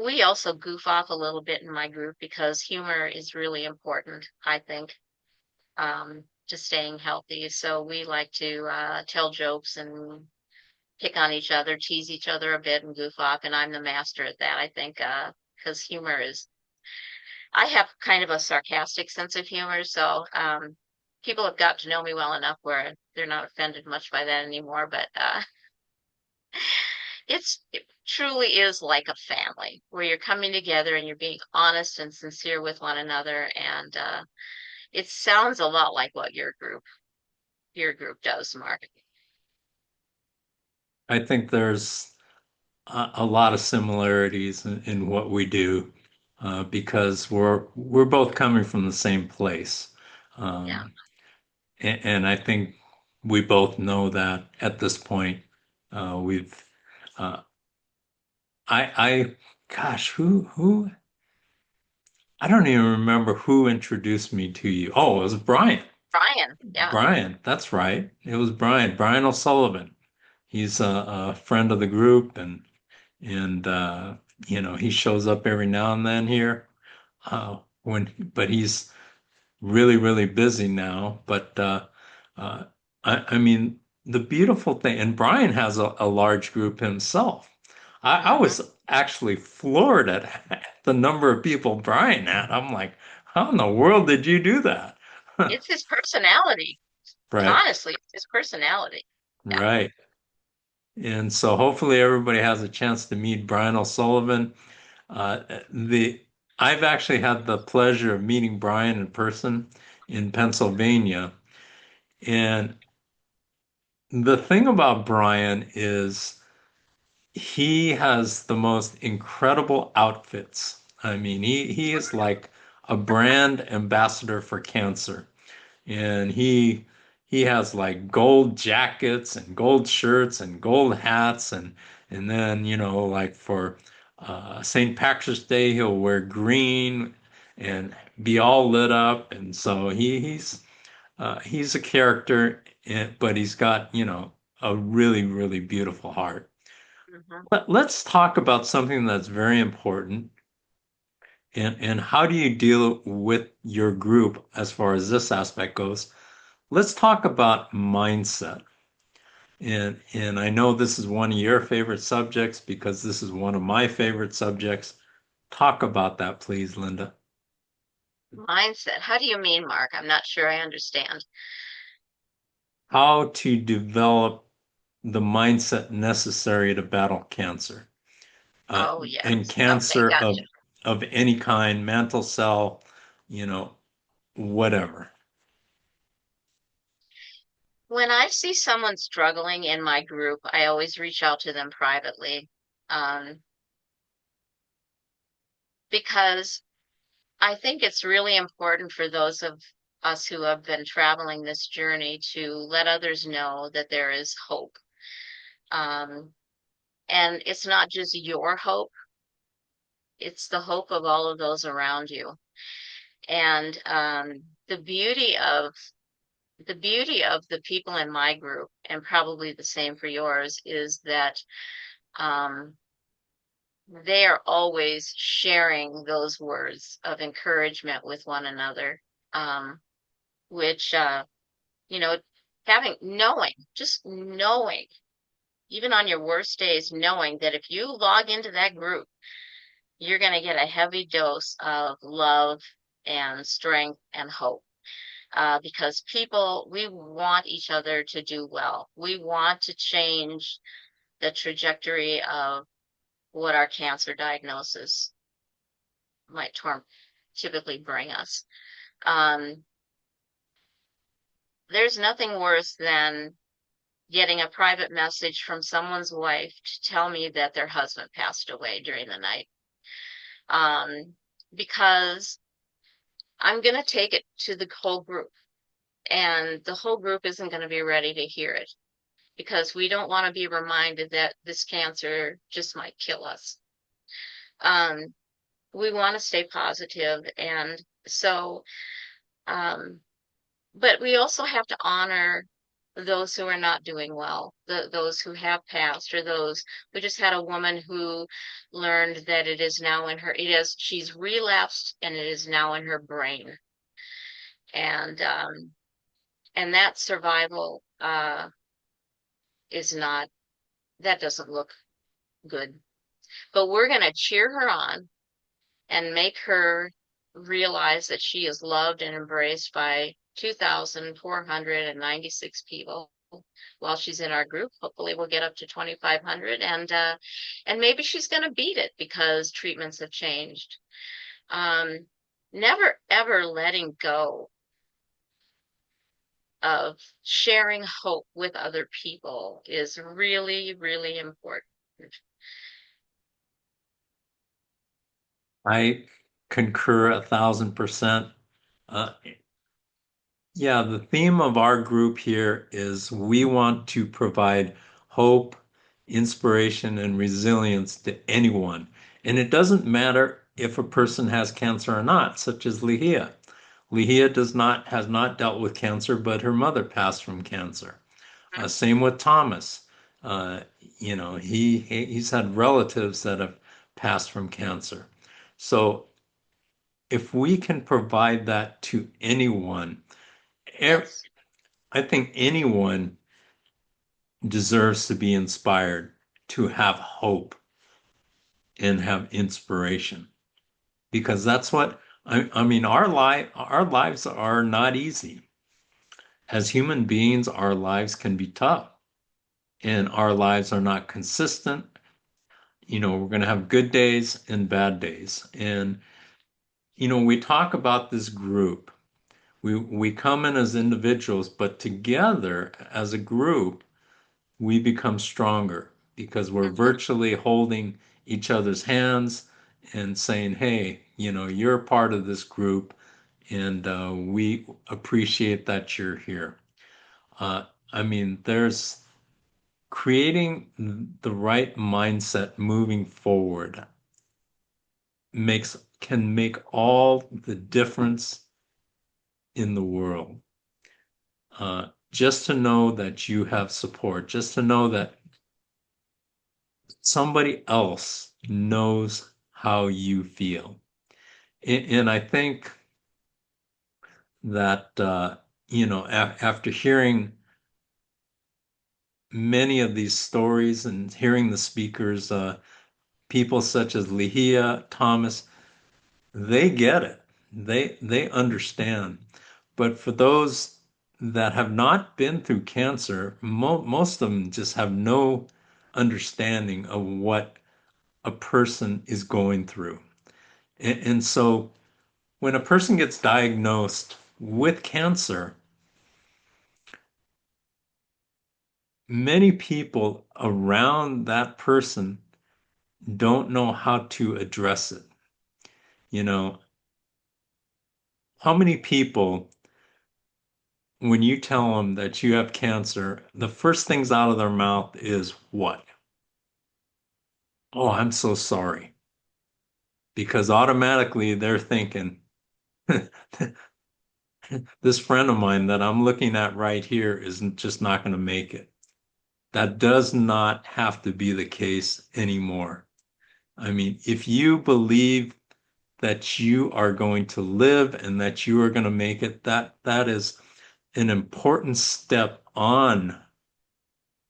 we also goof off a little bit in my group because humor is really important, I think, to staying healthy. So we like to tell jokes and pick on each other, tease each other a bit, and goof off. And I'm the master at that, I think, because humor is, I have kind of a sarcastic sense of humor. So people have got to know me well enough where they're not offended much by that anymore. But it truly is like a family where you're coming together and you're being honest and sincere with one another. And it sounds a lot like what your group does, Mark. I think there's a lot of similarities in what we do because we're both coming from the same place. Yeah. And I think we both know that at this point. We've uh, I gosh, who I don't even remember who introduced me to you. Oh, it was Brian. Brian. Yeah. Brian, that's right. It was Brian O'Sullivan. He's a friend of the group, and he shows up every now and then here. But he's really busy now. But uh, I mean, the beautiful thing, and Brian has a large group himself. I Hmm. was actually floored at the number of people Brian had. I'm like, how in the world did you do that? It's his personality. Right, Honestly, it's his personality. Yeah. right. And so hopefully everybody has a chance to meet Brian O'Sullivan. Uh, the I've actually had the pleasure of meeting Brian in person in Pennsylvania. And the thing about Brian is he has the most incredible outfits. I mean, he is like a brand ambassador for cancer. And he has like gold jackets and gold shirts and gold hats and then like for St. Patrick's Day he'll wear green and be all lit up and so he's a character but he's got a really beautiful heart. Hmm. Let's talk about something that's very important and how do you deal with your group as far as this aspect goes. Let's talk about mindset. And I know this is one of your favorite subjects because this is one of my favorite subjects. Talk about that, please, Linda. Mindset. How do you mean, Mark? I'm not sure I understand. How to develop the mindset necessary to battle cancer. Uh, Oh, and yes. Okay, cancer gotcha. of any kind, mantle cell, whatever. When I see someone struggling in my group, I always reach out to them privately, um, because I think it's really important for those of us who have been traveling this journey to let others know that there is hope. Um, and it's not just your hope, it's the hope of all of those around you. And the beauty of the people in my group, and probably the same for yours, is that um, they are always sharing those words of encouragement with one another, which you know, just knowing, even on your worst days, knowing that if you log into that group, you're going to get a heavy dose of love and strength and hope. Because people, we want each other to do well. We want to change the trajectory of what our cancer diagnosis might typically bring us. Um, there's nothing worse than getting a private message from someone's wife to tell me that their husband passed away during the night. Um, because I'm going to take it to the whole group, and the whole group isn't going to be ready to hear it because we don't want to be reminded that this cancer just might kill us. Um, we want to stay positive, and so, um, but we also have to honor those who are not doing well, those who have passed, or those we just had a woman who learned that it is now in her, it is, she's relapsed and it is now in her brain. And and that survival is not, that doesn't look good. But we're going to cheer her on and make her realize that she is loved and embraced by 2,496 people while she's in our group. Hopefully we'll get up to 2,500, and maybe she's going to beat it because treatments have changed. Um, never ever letting go of sharing hope with other people is really, really important. I concur 1,000%. Uh, yeah, the theme of our group here is we want to provide hope, inspiration, and resilience to anyone. And it doesn't matter if a person has cancer or not, such as Lihia. Lihia has not dealt with cancer, but her mother passed from cancer. Same with Thomas. Uh, he's had relatives that have passed from cancer. So if we can provide that to anyone, Yes, I think anyone deserves to be inspired, to have hope and have inspiration, because that's what I mean. Our lives are not easy. As human beings, our lives can be tough, and our lives are not consistent. We're going to have good days and bad days. And, we talk about this group. We come in as individuals, but together as a group, we become stronger because we're hmm, virtually holding each other's hands and saying, hey, you're a part of this group, and we appreciate that you're here. Uh, I mean, there's creating the right mindset moving forward can make all the difference in the world. Just to know that you have support, just to know that somebody else knows how you feel. And I think that, after hearing many of these stories and hearing the speakers, people such as Lihia, Thomas, they get it. They understand. But for those that have not been through cancer, most of them just have no understanding of what a person is going through. And so when a person gets diagnosed with cancer, many people around that person don't know how to address it. You know, how many people, when you tell them that you have cancer, the first things out of their mouth is what? Oh, I'm so sorry. Because automatically they're thinking, this friend of mine that I'm looking at right here isn't just not going to make it. That does not have to be the case anymore. I mean, if you believe that you are going to live and that you are going to make it, that is an important step on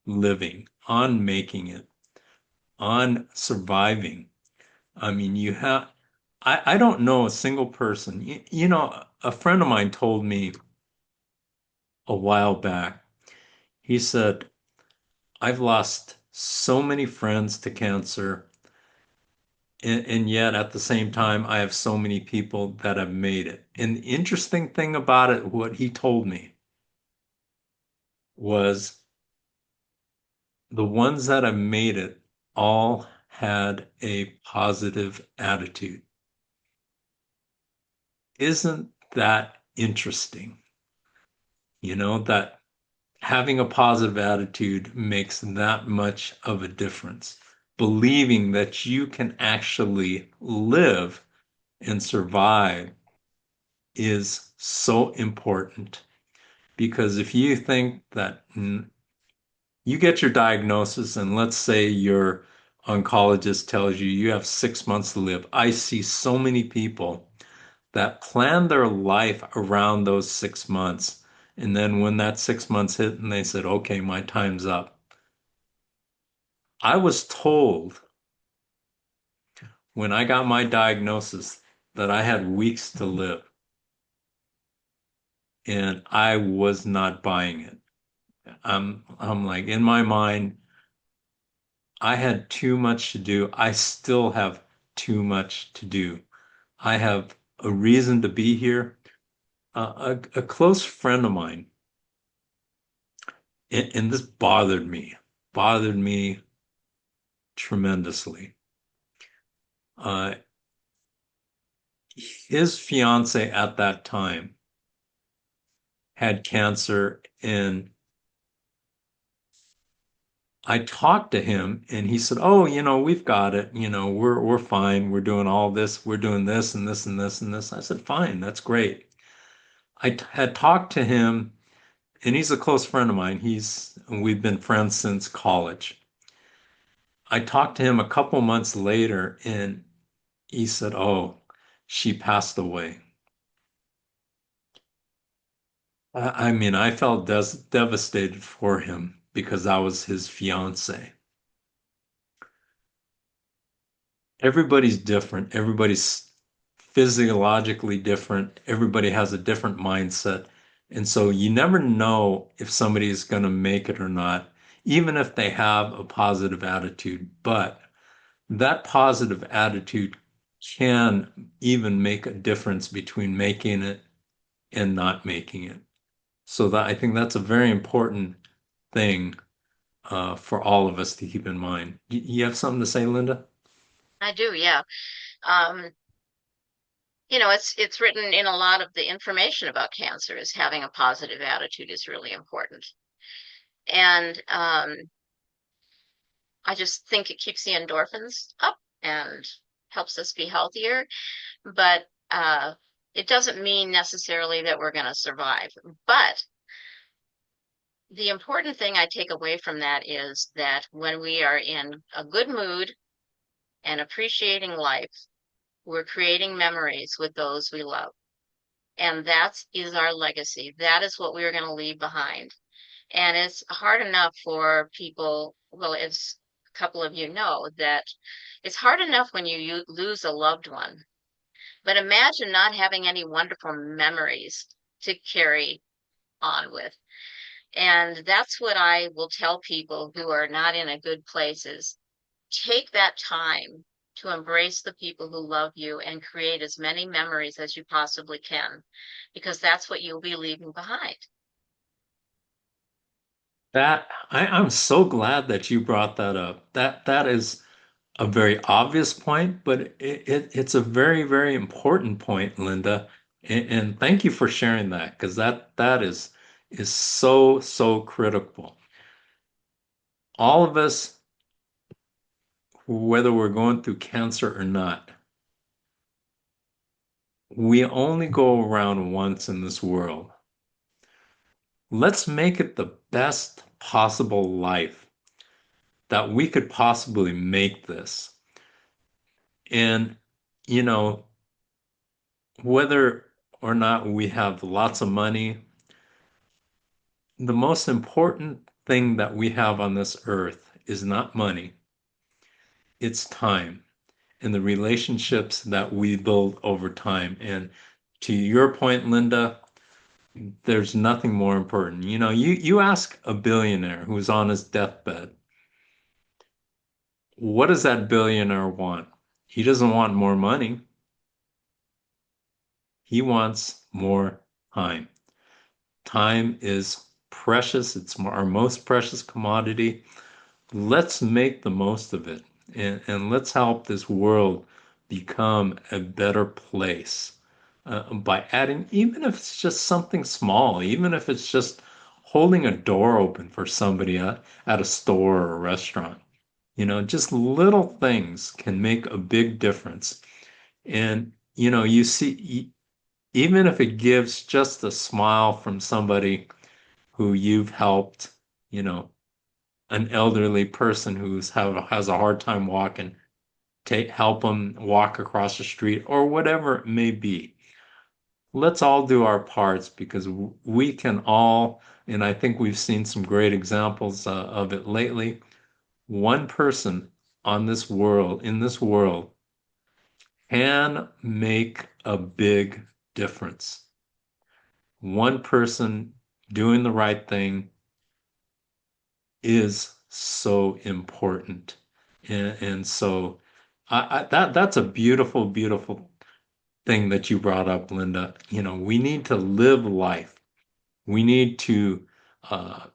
living, on making it, on surviving. I mean, I don't know a single person. A friend of mine told me a while back, he said, I've lost so many friends to cancer, And yet at the same time, I have so many people that have made it. And the interesting thing about it, what he told me was the ones that have made it all had a positive attitude. Isn't that interesting? That having a positive attitude makes that much of a difference. Believing that you can actually live and survive is so important because if you think that you get your diagnosis and let's say your oncologist tells you you have 6 months to live, I see so many people that plan their life around those 6 months. And then when that 6 months hit and they said, okay, my time's up. I was told when I got my diagnosis that I had weeks to live, and I was not buying it. I'm like, in my mind, I had too much to do. I still have too much to do. I have a reason to be here. A close friend of mine, and this bothered me tremendously. Uh, his fiance at that time had cancer, and I talked to him, and he said, "Oh, we've got it. We're fine. We're doing all this. We're doing this and this and this and this." I said, "Fine, that's great." Had talked to him, and he's a close friend of mine. We've been friends since college. I talked to him a couple months later, and he said, "Oh, she passed away." I mean, I felt devastated for him because I was his fiance. Everybody's different. Everybody's physiologically different. Everybody has a different mindset. And so you never know if somebody is going to make it or not, even if they have a positive attitude. But that positive attitude can even make a difference between making it and not making it. So that I think that's a very important thing for all of us to keep in mind. You have something to say, Linda? I do, yeah. Um, it's written in a lot of the information about cancer is having a positive attitude is really important. And I just think it keeps the endorphins up and helps us be healthier. But it doesn't mean necessarily that we're going to survive. But the important thing I take away from that is that when we are in a good mood and appreciating life, we're creating memories with those we love. And that is our legacy. That is what we're going to leave behind. And it's hard enough for people, well, as a couple of you know, that it's hard enough when you lose a loved one. But imagine not having any wonderful memories to carry on with. And that's what I will tell people who are not in a good place is take that time to embrace the people who love you and create as many memories as you possibly can, because that's what you'll be leaving behind. I'm so glad that you brought that up. That is a very obvious point, but it's a very, very important point, Linda. And thank you for sharing that because that is so, so critical. All of us, whether we're going through cancer or not, we only go around once in this world. Let's make it the best possible life that we could possibly make this. And, you know, whether or not we have lots of money, the most important thing that we have on this earth is not money, it's time and the relationships that we build over time. And to your point, Linda, there's nothing more important. You ask a billionaire who's on his deathbed, what does that billionaire want? He doesn't want more money. He wants more time. Time is precious. It's our most precious commodity. Let's make the most of it and let's help this world become a better place by adding, even if it's just something small, even if it's just holding a door open for somebody at a store or a restaurant. Just little things can make a big difference. And, you see, even if it gives just a smile from somebody who you've helped, you know, an elderly person has a hard time walking, help them walk across the street or whatever it may be. Let's all do our parts because we can all, and I think we've seen some great examples of it lately. One person in this world, can make a big difference. One person doing the right thing is so important. And so that's a beautiful, beautiful thing that you brought up, Linda. We need to live life. We need to uh,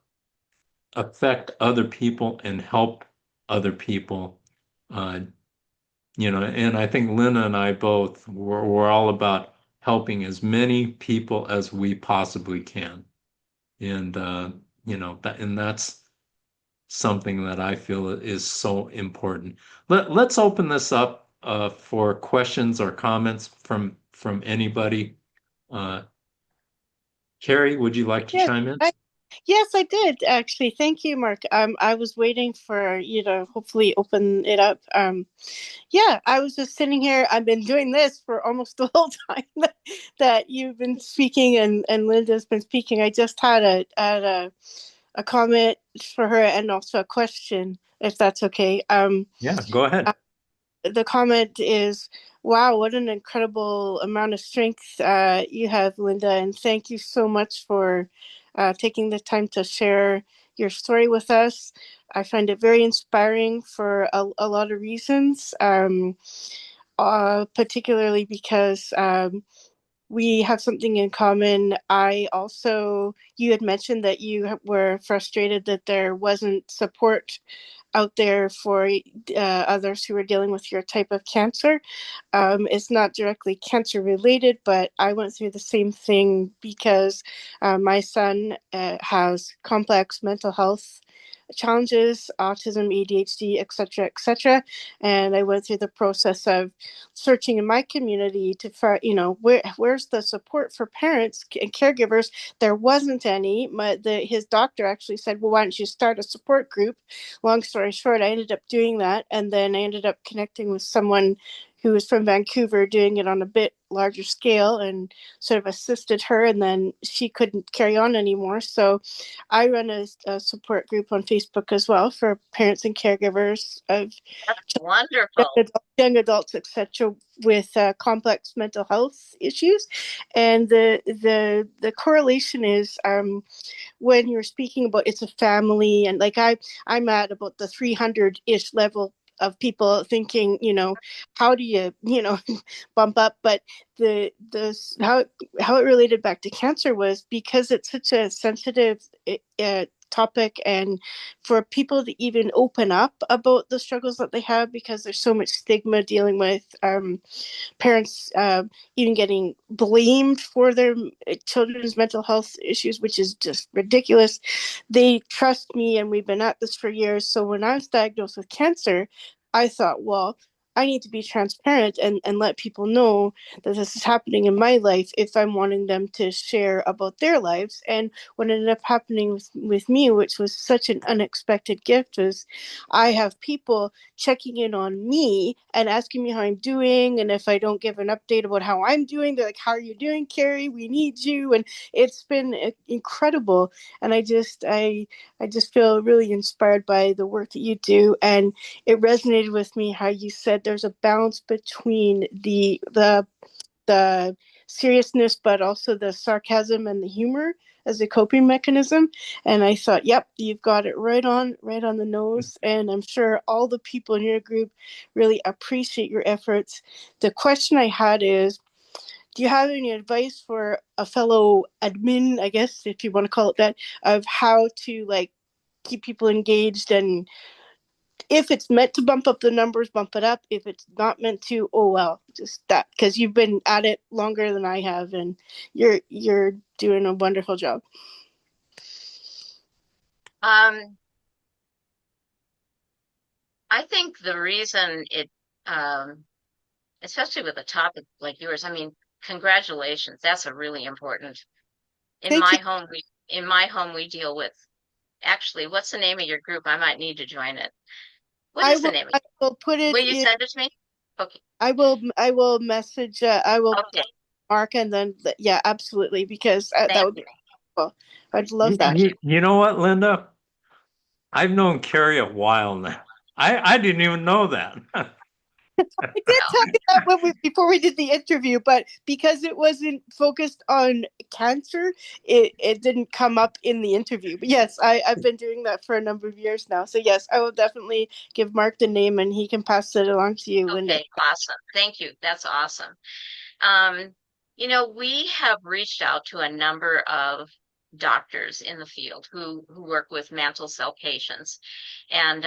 affect other people and help other people. Uh, and I think Linda and I both we're all about helping as many people as we possibly can. And that's something that I feel is so important. Let's open this up for questions or comments from anybody. Uh, Carrie, would you like to Yes, chime in? yes, I did actually. Thank you, Mark. I was waiting for you to hopefully open it up. Yeah, I was just sitting here. I've been doing this for almost the whole time that you've been speaking and Linda's been speaking. I just had a comment for her and also a question, if that's okay. Yeah, go ahead. The comment is, wow, what an incredible amount of strength you have, Linda. And thank you so much for taking the time to share your story with us. I find it very inspiring for a lot of reasons, particularly because we have something in common. You had mentioned that you were frustrated that there wasn't support out there for others who are dealing with your type of cancer. It's not directly cancer related, but I went through the same thing because my son has complex mental health challenges, autism, ADHD, etc., etc. And I went through the process of searching in my community to find, where's the support for parents and caregivers. There wasn't any. His doctor actually said, well, why don't you start a support group? Long story short, I ended up doing that, and then I ended up connecting with someone who was from Vancouver, doing it on a bit larger scale, and sort of assisted her, and then she couldn't carry on anymore. So I run a support group on Facebook as well for parents and caregivers of Wonderful. young adults, etc., with complex mental health issues. And the correlation is, when you're speaking about it's a family, and like I'm at about the 300-ish level of people thinking, how do you bump up. But the how it related back to cancer was because it's such a sensitive topic, and for people to even open up about the struggles that they have, because there's so much stigma dealing with parents even getting blamed for their children's mental health issues, which is just ridiculous. They trust me, and we've been at this for years. So when I was diagnosed with cancer, I thought, well, I need to be transparent and let people know that this is happening in my life if I'm wanting them to share about their lives. And what ended up happening with me, which was such an unexpected gift, was I have people checking in on me and asking me how I'm doing. And if I don't give an update about how I'm doing, they're like, how are you doing, Carrie? We need you. And it's been incredible. And I just feel really inspired by the work that you do. And it resonated with me how you said there's a balance between the seriousness, but also the sarcasm and the humor as a coping mechanism. And I thought, yep, you've got it right on the nose. And I'm sure all the people in your group really appreciate your efforts. The question I had is, do you have any advice for a fellow admin, I guess, if you want to call it that, of how to like keep people engaged, and if it's meant to bump up the numbers, bump it up. If it's not meant to, oh well, just that, because you've been at it longer than I have, and you're doing a wonderful job. Um, I think the reason um, especially with a topic like yours, I mean, congratulations. That's a really important. In Thank my you. home, we deal with, actually, what's the name of your group? I might need to join it. What I is the will. name of I will put it? it Will you in. send it to me? Okay. I will. I will message. I will Okay. mark, and then yeah, absolutely, because that Thank would be you. cool. I'd love You, that. you, you know what, Linda? I've known Carrie a while now. I didn't even know that. I did No. tell you that when before we did the interview, but because it wasn't focused on cancer, it didn't come up in the interview. But yes, I've been doing that for a number of years now. So yes, I will definitely give Mark the name, and he can pass it along to you, Linda. Okay. Awesome. Thank you. That's awesome. Um, we have reached out to a number of doctors in the field who work with mantle cell patients. And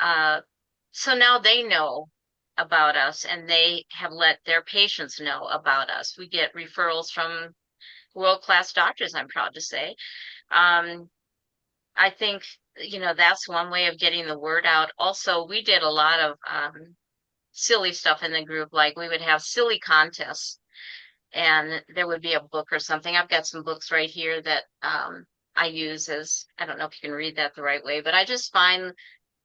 uh, so now they know about us and they have let their patients know about us. We get referrals from world-class doctors, I'm proud to say. Um, I think, that's one way of getting the word out. Also, we did a lot of silly stuff in the group, like we would have silly contests and there would be a book or something. I've got some books right here that I use as, I don't know if you can read that the right way, but I just find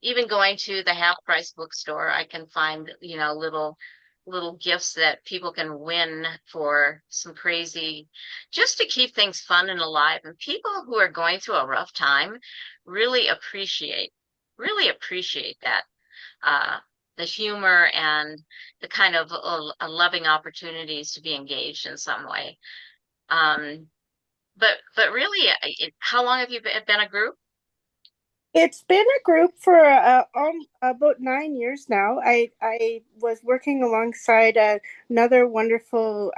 even going to the half price bookstore, I can find, little gifts that people can win for some crazy, just to keep things fun and alive. And people who are going through a rough time really really appreciate that. Uh, the humor and the kind of loving opportunities to be engaged in some way. Um, but really, how long have you been a group? It's been a group for about 9 years now. I was working alongside another wonderful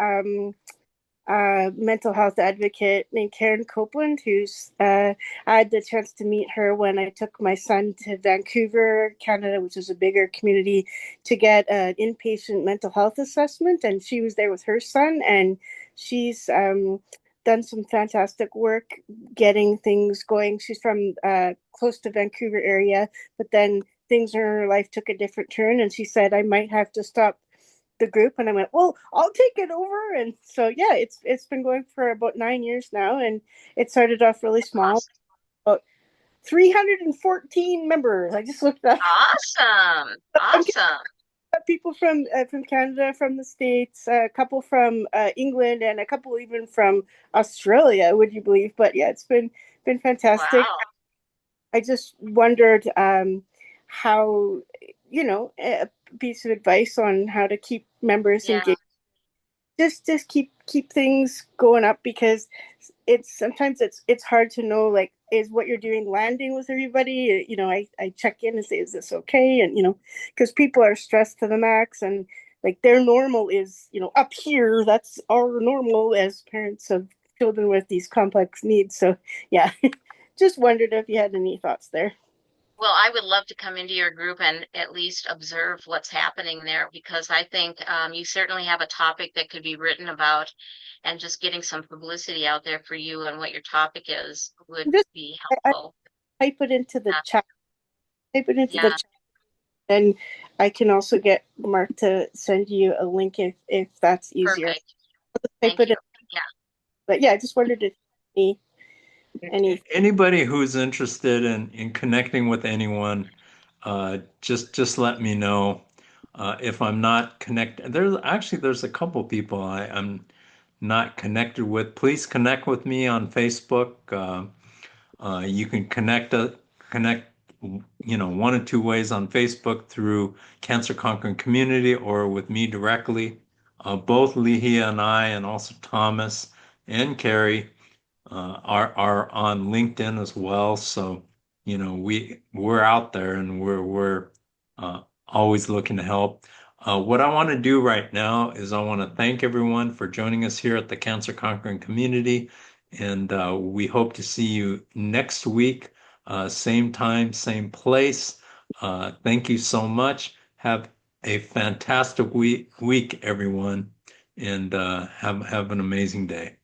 mental health advocate named Karen Copeland, who's I had the chance to meet her when I took my son to Vancouver, Canada, which is a bigger community, to get an inpatient mental health assessment, and she was there with her son, and she's done some fantastic work getting things going. She's from close to Vancouver area, but then things in her life took a different turn, and she said I might have to stop the group, and I went, well, I'll take it over. And so yeah, it's been going for about 9 years now, and it started off really small, Awesome. about 314 members. I just looked up. Awesome. Awesome. People from Canada, from the States, a couple from England, and a couple even from Australia, would you believe? But yeah, it's been fantastic. Wow. I just wondered how, a piece of advice on how to keep members Yeah. engaged, just keep things going up, because it's sometimes it's hard to know, like, is what you're doing landing with everybody. I check in and say, is this okay? And because people are stressed to the max, and like their normal is up here. That's our normal as parents of children with these complex needs. So yeah, just wondered if you had any thoughts there. Well, I would love to come into your group and at least observe what's happening there because I think you certainly have a topic that could be written about, and just getting some publicity out there for you and what your topic is would Just be I helpful. type it into the Uh, chat. Type it into the yeah, chat. And I can also get Mark to send you a link if that's easier. perfect. Type Thank it you. in. Yeah, But yeah, I just wondered if any. Anybody who's interested in connecting with anyone, just let me know. If I'm not connected, there's a couple people I'm not connected with. Please connect with me on Facebook. You can connect, one or two ways on Facebook through Cancer Conquering Community or with me directly. Both Lehia and I, and also Thomas and Carrie, are on LinkedIn as well. So, we're out there and we're always looking to help. What I want to do right now is I want to thank everyone for joining us here at the Cancer Conquering Community, and we hope to see you next week, same time, same place. Thank you so much. Have a fantastic week, everyone, and have an amazing day.